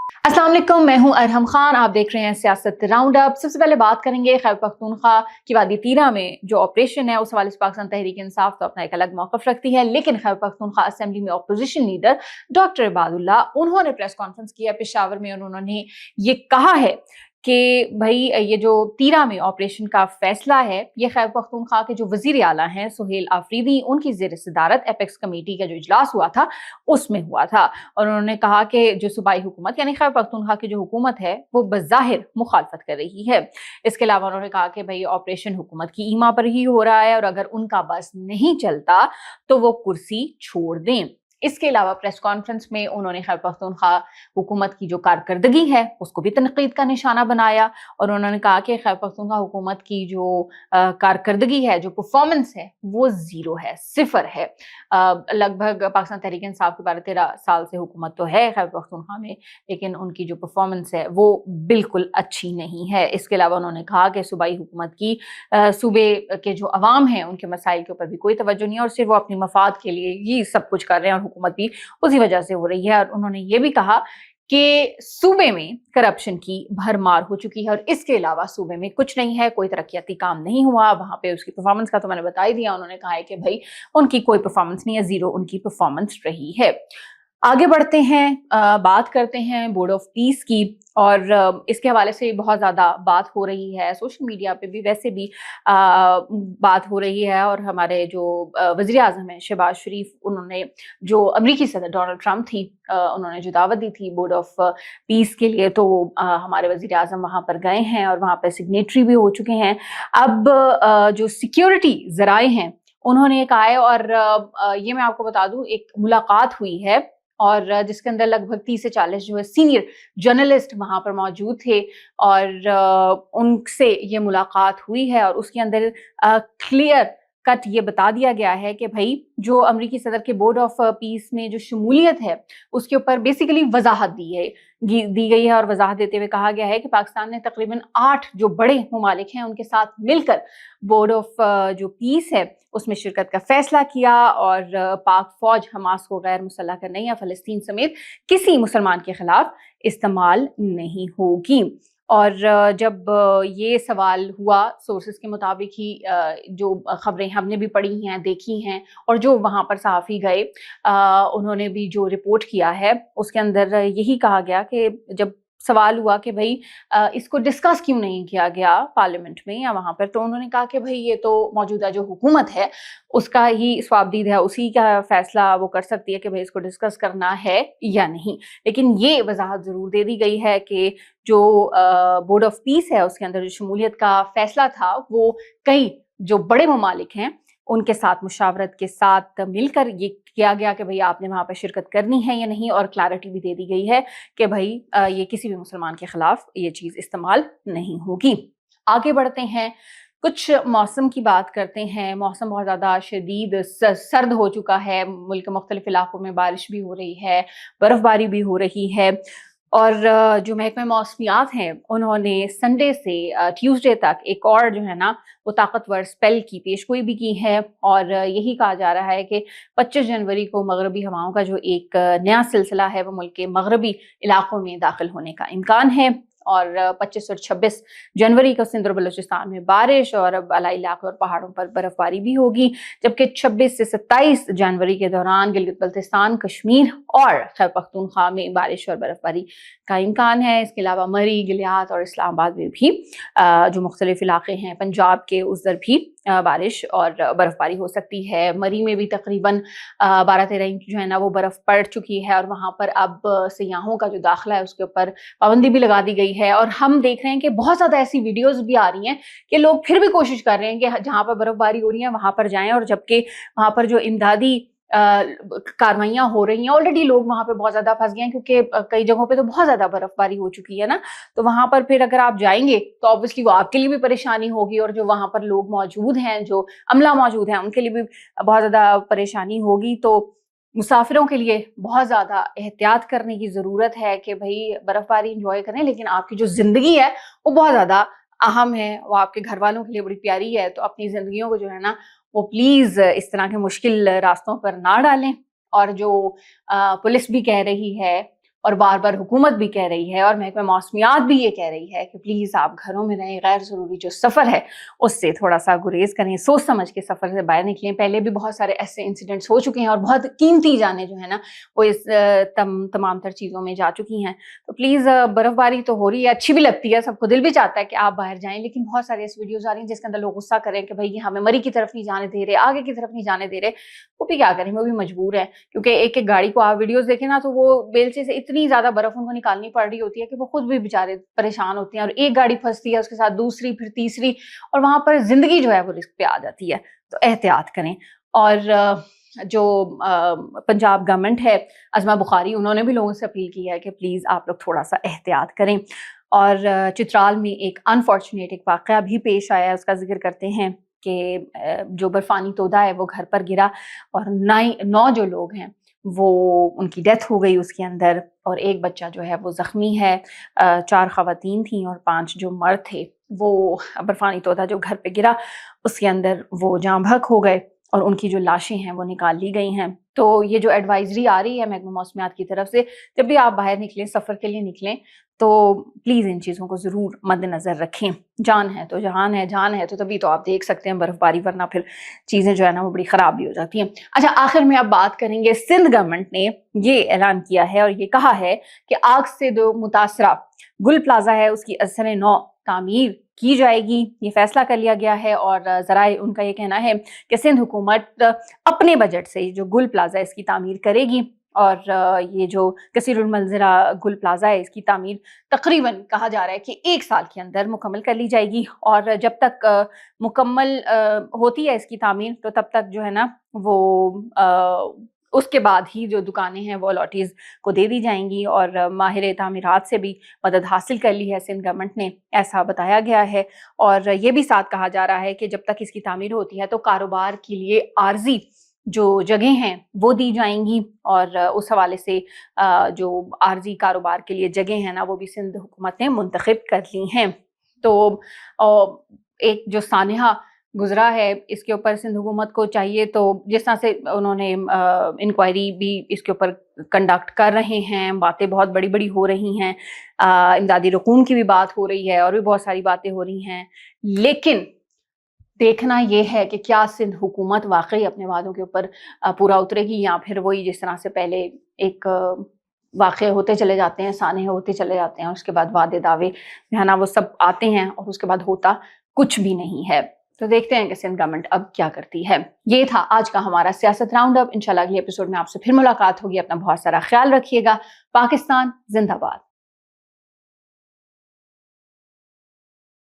अस्सलाम वालेकुम, मैं हूं अरहम खान। आप देख रहे हैं सियासत राउंड अप। सबसे पहले बात करेंगे खैबर पख्तूनख्वा की वादी तीरा में जो ऑपरेशन है, उस हवाले से पाकिस्तान तहरीक इंसाफ तो अपना एक अलग मौकफ रखती है, लेकिन खैबर पख्तूनख्वा असेंबली में अपोजिशन लीडर डॉक्टर इबादुल्लाह उन्होंने प्रेस कॉन्फ्रेंस किया पेशावर में और उन्होंने ये कहा है कि भाई ये जो तीरा में ऑपरेशन का फैसला है, ये खैबर पख्तूनख्वा के जो वजीर आला हैं सुहेल आफरीदी, उनकी ज़ेर सदारत एपेक्स कमेटी का जो इजलास हुआ था उसमें हुआ था। और उन्होंने कहा कि जो सूबाई हुकूमत यानी खैबर पख्तूनख्वा की जो हुकूमत है वो बज़ाहिर मुखालफत कर रही है। इसके अलावा उन्होंने कहा कि भाई ऑपरेशन हुकूमत की ईमा पर ही हो रहा है और अगर उनका बस नहीं चलता तो वो कुर्सी छोड़ दें। इसके अलावा प्रेस कॉन्फ्रेंस में उन्होंने खैबर पख्तूनख्वा हुकूमत की जो कारकर्दगी है उसको भी तनकीद का निशाना बनाया और उन्होंने कहा कि खैबर पख्तूनख्वा हुकूमत की जो कारकर्दगी है, जो परफॉर्मेंस है, वो ज़ीरो है, सिफर है। लगभग पाकिस्तान तहरीक इंसाफ की 12-13 साल से हुकूमत तो है खैबर पख्तूनख्वा में, लेकिन उनकी जो परफॉर्मेंस है वो बिल्कुल अच्छी नहीं है। इसके अलावा उन्होंने कहा कि सूबाई हुकूमत की सूबे के जो अवाम हैं उनके मसाइल के ऊपर भी कोई तवज्जो नहीं है और सिर्फ वो अपनी मफाद के लिए ही सब कुछ कर रहे हैं और हुकूमत भी उसी वजह से हो रही है। और उन्होंने ये भी कहा कि सूबे में करप्शन की भरमार हो चुकी है और इसके अलावा सूबे में कुछ नहीं है, कोई तरक्याती काम नहीं हुआ। वहां पे उसकी परफॉर्मेंस का तो मैंने बता ही दिया। उन्होंने कहा है कि भाई उनकी कोई परफॉर्मेंस नहीं है, ज़ीरो उनकी परफॉर्मेंस रही है। आगे बढ़ते हैं, बात करते हैं बोर्ड ऑफ पीस की और इसके हवाले से बहुत ज़्यादा बात हो रही है सोशल मीडिया पे भी, वैसे भी बात हो रही है। और हमारे जो वज़ीर आज़म हैं शहबाज शरीफ, उन्होंने जो अमरीकी सदर डोनाल्ड ट्रंप थी, उन्होंने जो दावत दी थी बोर्ड ऑफ पीस के लिए, तो हमारे वज़ीर आज़म वहाँ पर गए हैं और वहाँ पर सिग्नेटरी भी हो चुके हैं। अब जो सिक्योरिटी ज़राए हैं उन्होंने कहा है और ये मैं आपको बता दूं, एक मुलाकात हुई है और जिसके अंदर लगभग 30 से 40 जो है सीनियर जर्नलिस्ट वहां पर मौजूद थे और उनसे ये मुलाकात हुई है और उसके अंदर क्लियर कट ये बता दिया गया है कि भाई जो अमरीकी सदर के बोर्ड ऑफ पीस में जो शमूलियत है उसके ऊपर बेसिकली वजाहत दी गई है और वजाहत देते हुए कहा गया है कि पाकिस्तान ने तकरीबन 8 जो बड़े ममालिक हैं उनके साथ मिलकर बोर्ड ऑफ जो पीस है उसमें शिरकत का फैसला किया और पाक फौज हमास को गैर मुसल्लह करने या फ़लस्तीन समेत किसी मुसलमान के खिलाफ इस्तेमाल नहीं होगी। और जब ये सवाल हुआ, सोर्सेज के मुताबिक ही जो खबरें हमने भी पढ़ी हैं, देखी हैं और जो वहाँ पर सहाफ़ी गए उन्होंने भी जो रिपोर्ट किया है उसके अंदर यही कहा गया कि जब सवाल हुआ कि भाई इसको डिस्कस क्यों नहीं किया गया पार्लियामेंट में या वहाँ पर, तो उन्होंने कहा कि भाई ये तो मौजूदा जो हुकूमत है उसका ही स्वाबदीद है, उसी का फैसला वो कर सकती है कि भाई इसको डिस्कस करना है या नहीं। लेकिन ये वजाहत ज़रूर दे दी गई है कि जो बोर्ड ऑफ पीस है उसके अंदर जो शमूलियत का फैसला था वो कई जो बड़े ममालिक हैं उनके साथ मुशावरत के साथ मिलकर ये किया गया कि भाई आपने वहाँ पर शिरकत करनी है या नहीं, और क्लैरिटी भी दे दी गई है कि भाई ये किसी भी मुसलमान के खिलाफ ये चीज़ इस्तेमाल नहीं होगी। आगे बढ़ते हैं, कुछ मौसम की बात करते हैं। मौसम बहुत ज़्यादा शदीद सर्द हो चुका है, मुल्क के मुख्तलिफ इलाकों में बारिश भी हो रही है, बर्फ़बारी भी हो रही है और जो महकमे मौसमियात हैं उन्होंने संडे से ट्यूसडे तक एक और जो है ना वो ताकतवर स्पेल की पेशगोई भी की है और यही कहा जा रहा है कि 25 जनवरी को मगरबी हवाओं का जो एक नया सिलसिला है वो मुल्क के मगरबी इलाकों में दाखिल होने का इम्कान है और 25 और 26 जनवरी को सिंध और बलूचिस्तान में बारिश और अलाई इलाके और पहाड़ों पर बर्फबारी भी होगी, जबकि 26 से 27 जनवरी के दौरान गिलगित बल्तिस्तान, कश्मीर और खैबर पख्तूनख्वा में बारिश और बर्फबारी का इम्कान है। इसके अलावा मरी, गिलियात और इस्लामाबाद में भी जो मुख्तलिफ इलाके हैं पंजाब के, उधर भी बारिश और बर्फबारी हो सकती है। मरी में भी तकरीबन 12-13 इंच जो है ना वो बर्फ पड़ चुकी है और वहाँ पर अब सयाहों का जो दाखिला है उसके ऊपर पाबंदी भी लगा दी गई है। और हम देख रहे हैं कि बहुत ज़्यादा ऐसी वीडियोस भी आ रही हैं कि लोग फिर भी कोशिश कर रहे हैं कि जहाँ पर बर्फबारी हो रही है वहाँ पर जाएं, और जबकि वहाँ पर जो इमदादी कार्रवाइयाँ हो रही हैं, ऑलरेडी लोग वहाँ पे बहुत ज़्यादा फंस गए हैं क्योंकि कई जगहों पे तो बहुत ज़्यादा बर्फबारी हो चुकी है ना, तो वहाँ पर फिर अगर आप जाएंगे तो ऑब्वियसली वो आपके लिए भी परेशानी होगी और जो वहाँ पर लोग मौजूद हैं, जो अमला मौजूद है, उनके लिए भी बहुत ज़्यादा परेशानी होगी। तो मुसाफिरों के लिए बहुत ज़्यादा एहतियात करने की ज़रूरत है कि भाई बर्फबारी इंजॉय करें, लेकिन आपकी जो ज़िंदगी है वो बहुत ज़्यादा अहम है, वो आपके घर वालों के लिए बड़ी प्यारी है, तो अपनी ज़िंदगियों को जो है ना वो प्लीज़ इस तरह के मुश्किल रास्तों पर ना डालें। और जो पुलिस भी कह रही है اور بار بار حکومت بھی کہہ رہی ہے اور محکمہ موسمیات بھی یہ کہہ رہی ہے کہ پلیز آپ گھروں میں رہیں، غیر ضروری جو سفر ہے اس سے تھوڑا سا گریز کریں، سوچ سمجھ کے سفر سے باہر نکلیں. پہلے بھی بہت سارے ایسے انسیڈنٹس ہو چکے ہیں اور بہت قیمتی جانیں جو ہے نا وہ اس تمام تر چیزوں میں جا چکی ہیں. تو پلیز برف باری تو ہو رہی ہے، اچھی بھی لگتی ہے، سب کو دل بھی چاہتا ہے کہ آپ باہر جائیں، لیکن بہت ساری ایسی ویڈیوز آ رہی ہیں جس کے اندر لوگ غصہ کریں کہ بھائی ہمیں مری کی طرف نہیں جانے دے رہے، آگے کی طرف نہیں جانے دے رہے. وہ بھی کیا کریں، وہ بھی مجبور ہیں کیونکہ ایک ایک گاڑی کو آپ ویڈیوز دیکھیں نا تو وہ بیلچے سے اتنی زیادہ برف ان کو نکالنی پڑ رہی ہوتی ہے کہ وہ خود بھی بیچارے پریشان ہوتے ہیں، اور ایک گاڑی پھنستی ہے اس کے ساتھ دوسری پھر تیسری، اور وہاں پر زندگی جو ہے وہ رسک پہ آ جاتی ہے. تو احتیاط کریں. اور جو پنجاب گورنمنٹ ہے، عظمہ بخاری، انہوں نے بھی لوگوں سے اپیل کی ہے کہ پلیز آپ لوگ تھوڑا سا احتیاط کریں. اور چترال میں ایک انفارچونیٹ ایک واقعہ بھی پیش آیا ہے، اس کا ذکر کرتے ہیں کہ جو برفانی تودہ ہے وہ گھر پر گرا اور 9 جو لوگ ہیں وہ ان کی ڈیتھ ہو گئی اس کے اندر، اور ایک بچہ جو ہے وہ زخمی ہے. 4 خواتین تھیں اور 5 جو مرد تھے. وہ برفانی تودہ جو گھر پہ گرا اس کے اندر وہ جاں بحق ہو گئے اور ان کی جو لاشیں ہیں وہ نکال لی گئی ہیں. تو یہ جو ایڈوائزری آ رہی ہے محکمہ موسمیات کی طرف سے، جب بھی آپ باہر نکلیں، سفر کے لیے نکلیں، تو پلیز ان چیزوں کو ضرور مد نظر رکھیں. جان ہے تو جہان ہے، جان ہے تو تبھی تو آپ دیکھ سکتے ہیں برف باری، ورنہ پھر چیزیں جو ہے نا وہ بڑی خراب بھی ہو جاتی ہیں. اچھا، آخر میں اب بات کریں گے، سندھ گورنمنٹ نے یہ اعلان کیا ہے اور یہ کہا ہے کہ آگ سے جو متاثرہ گل پلازا ہے اس کی اثر نو تعمیر کی جائے گی. یہ فیصلہ کر لیا گیا ہے اور ذرائع ان کا یہ کہنا ہے کہ سندھ حکومت اپنے بجٹ سے جو گل پلازا اس کی تعمیر کرے گی، اور یہ جو کثیر المنظرہ گل پلازا ہے اس کی تعمیر تقریباً کہا جا رہا ہے کہ 1 سال کے اندر مکمل کر لی جائے گی. اور جب تک مکمل ہوتی ہے اس کی تعمیر تو تب تک جو ہے نا وہ اس کے بعد ہی جو دکانیں ہیں وہ الاٹیز کو دے دی جائیں گی. اور ماہر تعمیرات سے بھی مدد حاصل کر لی ہے سندھ گورنمنٹ نے، ایسا بتایا گیا ہے. اور یہ بھی ساتھ کہا جا رہا ہے کہ جب تک اس کی تعمیر ہوتی ہے تو کاروبار کے لیے عارضی جو جگہیں ہیں وہ دی جائیں گی، اور اس حوالے سے جو عارضی کاروبار کے لیے جگہیں ہیں نا وہ بھی سندھ حکومت نے منتخب کر لی ہیں. تو ایک جو سانحہ گزرا ہے اس کے اوپر سندھ حکومت کو چاہیے، تو جس طرح سے انہوں نے انکوائری بھی اس کے اوپر کنڈکٹ کر رہے ہیں، باتیں بہت بڑی بڑی ہو رہی ہیں، امدادی رقوم کی بھی بات ہو رہی ہے اور بھی بہت ساری باتیں ہو رہی ہیں، لیکن دیکھنا یہ ہے کہ کیا سندھ حکومت واقعی اپنے وعدوں کے اوپر پورا اترے گی، یا پھر وہی جس طرح سے پہلے ایک واقعے ہوتے چلے جاتے ہیں، سانحے ہوتے چلے جاتے ہیں، اس کے بعد وعدے دعوے جو ہے نا وہ سب آتے ہیں اور اس کے بعد ہوتا کچھ بھی نہیں ہے. تو دیکھتے ہیں کہ سندھ گورنمنٹ اب کیا کرتی ہے. یہ تھا آج کا ہمارا سیاست راؤنڈ اپ. انشاءاللہ اگلے ایپیسوڈ میں آپ سے پھر ملاقات ہوگی. اپنا بہت سارا خیال رکھیے گا. پاکستان زندہ باد.